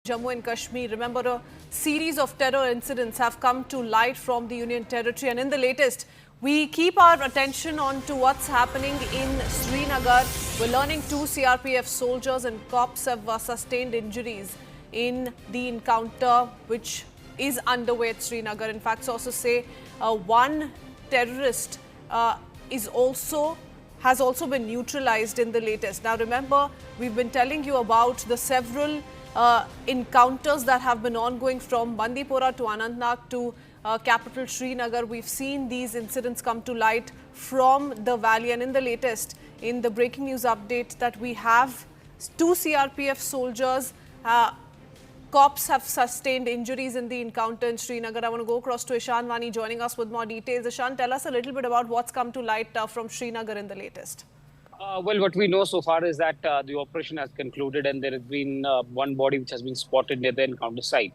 Jammu and Kashmir. Remember, a series of terror incidents have come to light from the Union Territory, and in the latest, we keep our attention on to what's happening in Srinagar. We're learning 2 CRPF soldiers and cops have sustained injuries in the encounter which is underway at Srinagar. In fact, sources say one terrorist has also been neutralized in the latest. Now remember, we've been telling you about the several encounters that have been ongoing from Bandipora to Anantnag to capital Srinagar. We've seen these incidents come to light from the valley, and in the latest, in the breaking news update, that we have 2 CRPF soldiers, cops have sustained injuries in the encounter in Srinagar. I want to go across to Ishan Vani joining us with more details. Ishan, tell us a little bit about what's come to light from Srinagar in the latest. Well, what we know so far is that the operation has concluded and there has been one body which has been spotted near the encounter site.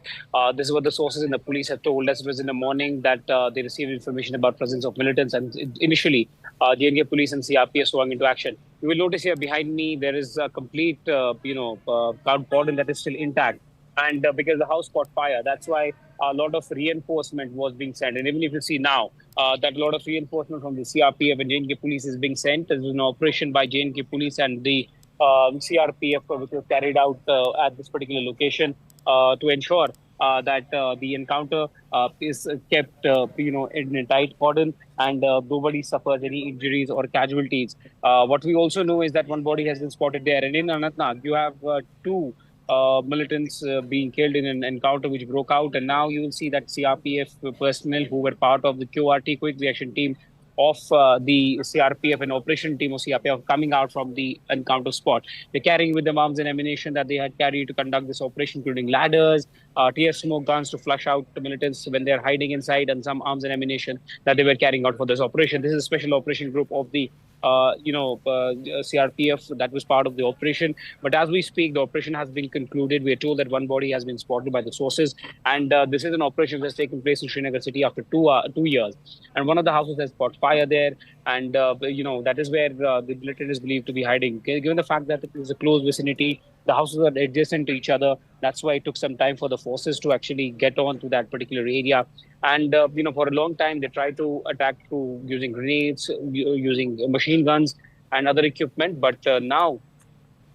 This is what the sources in the police have told us. It was in the morning that they received information about presence of militants, and initially JNK police and CRPF swung into action. You will notice here behind me there is a complete, cordon that is still intact. And because the house caught fire, that's why a lot of reinforcement was being sent. And even if you see now that a lot of reinforcement from the CRPF and JNK police is being sent, there's an operation by JNK police and the CRPF which was carried out at this particular location to ensure that the encounter is kept, in a tight cordon and nobody suffers any injuries or casualties. What we also know is that one body has been spotted there. And in Anantnag, you have 2 militants being killed in an encounter which broke out, and now you will see that CRPF personnel who were part of the QRT quick reaction team of the CRPF and operation team of CRPF coming out from the encounter spot. They're carrying with them arms and ammunition that they had carried to conduct this operation, including ladders, tear smoke guns to flush out the militants when they're hiding inside, and some arms and ammunition that they were carrying out for this operation. This is a special operation group of the CRPF that was part of the operation. But as we speak, the operation has been concluded. We are told that one body has been spotted by the sources. And this is an operation that has taken place in Srinagar city after 2 years. And one of the houses has caught fire there. And, that is where the militant is believed to be hiding. Given the fact that it is a close vicinity, the houses are adjacent to each other. That's why it took some time for the forces to actually get on to that particular area. And, for a long time, they tried to attack through using grenades, using machine guns and other equipment. But now,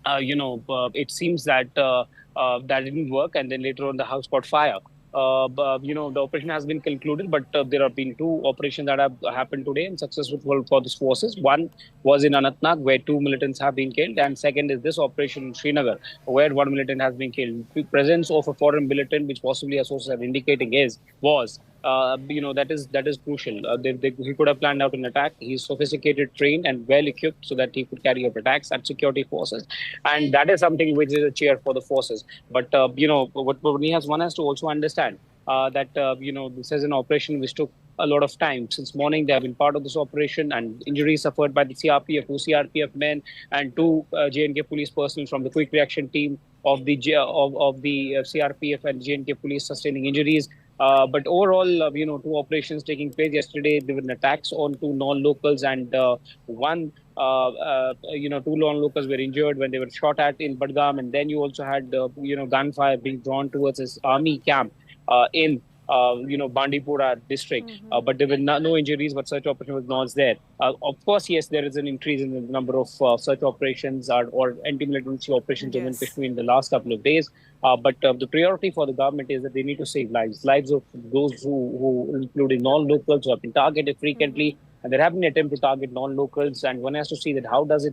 it seems that that didn't work. And then later on, the house caught fire. The operation has been concluded, but there have been 2 operations that have happened today and successful for these forces. One was in Anantnag, where 2 militants have been killed, and second is this operation in Srinagar, where 1 militant has been killed. The presence of a foreign militant, which possibly as sources are indicating was that is crucial. He could have planned out an attack. He's sophisticated, trained, and well equipped so that he could carry out attacks at security forces, and that is something which is a cheer for the forces. But what one has to also understand that this is an operation which took a lot of time. Since morning, they have been part of this operation, and injuries suffered by the CRPF, 2 CRPF men, and 2 JNK police personnel from the quick reaction team of the CRPF and JNK police sustaining injuries. But overall, 2 operations taking place yesterday. There were attacks on 2 non-locals, and 2 non-locals were injured when they were shot at in Badgam. And then you also had, gunfire being drawn towards this army camp in Bandipora district. But there were no injuries, but search operation was not there. Of course, yes, there is an increase in the number of search operations or anti-militancy operations in Kashmir in the last couple of days. But the priority for the government is that they need to save lives of those who including non-locals who have been targeted frequently. And there have been attempts to target non-locals, and one has to see that how does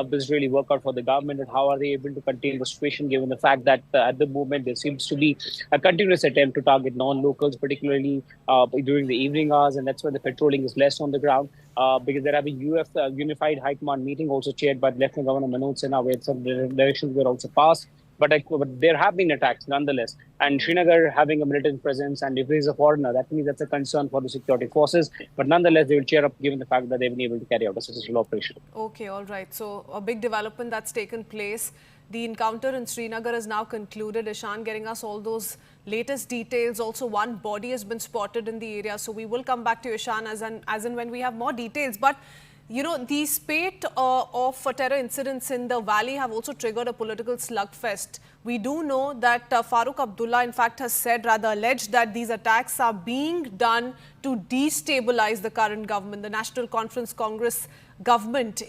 this really work out for the government, and how are they able to contain the situation, given the fact that at the moment there seems to be a continuous attempt to target non-locals, particularly during the evening hours, and that's why the patrolling is less on the ground. Because there have been Unified High Command meeting also chaired by Lieutenant Governor Manoj Sinha, where some directions were also passed. But there have been attacks nonetheless. And Srinagar having a militant presence, and if he is a foreigner, that means that's a concern for the security forces. But nonetheless, they will cheer up given the fact that they've been able to carry out a successful operation. Okay, all right. So a big development that's taken place. The encounter in Srinagar is now concluded. Ishan getting us all those latest details. Also, one body has been spotted in the area. So we will come back to Ishan as and when we have more details. But the spate of terror incidents in the valley have also triggered a political slugfest. We do know that Farooq Abdullah, in fact, has said, rather alleged, that these attacks are being done to destabilize the current government, the National Conference Congress government.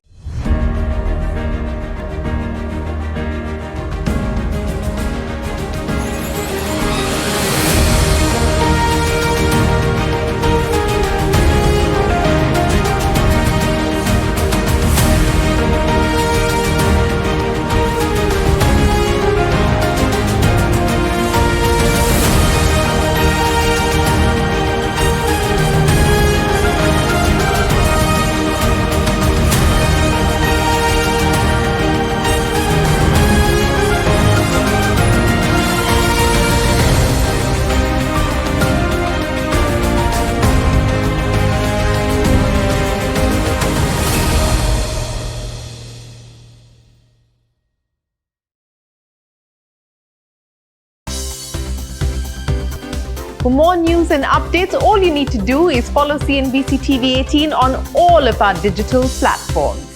For more news and updates, all you need to do is follow CNBC TV 18 on all of our digital platforms.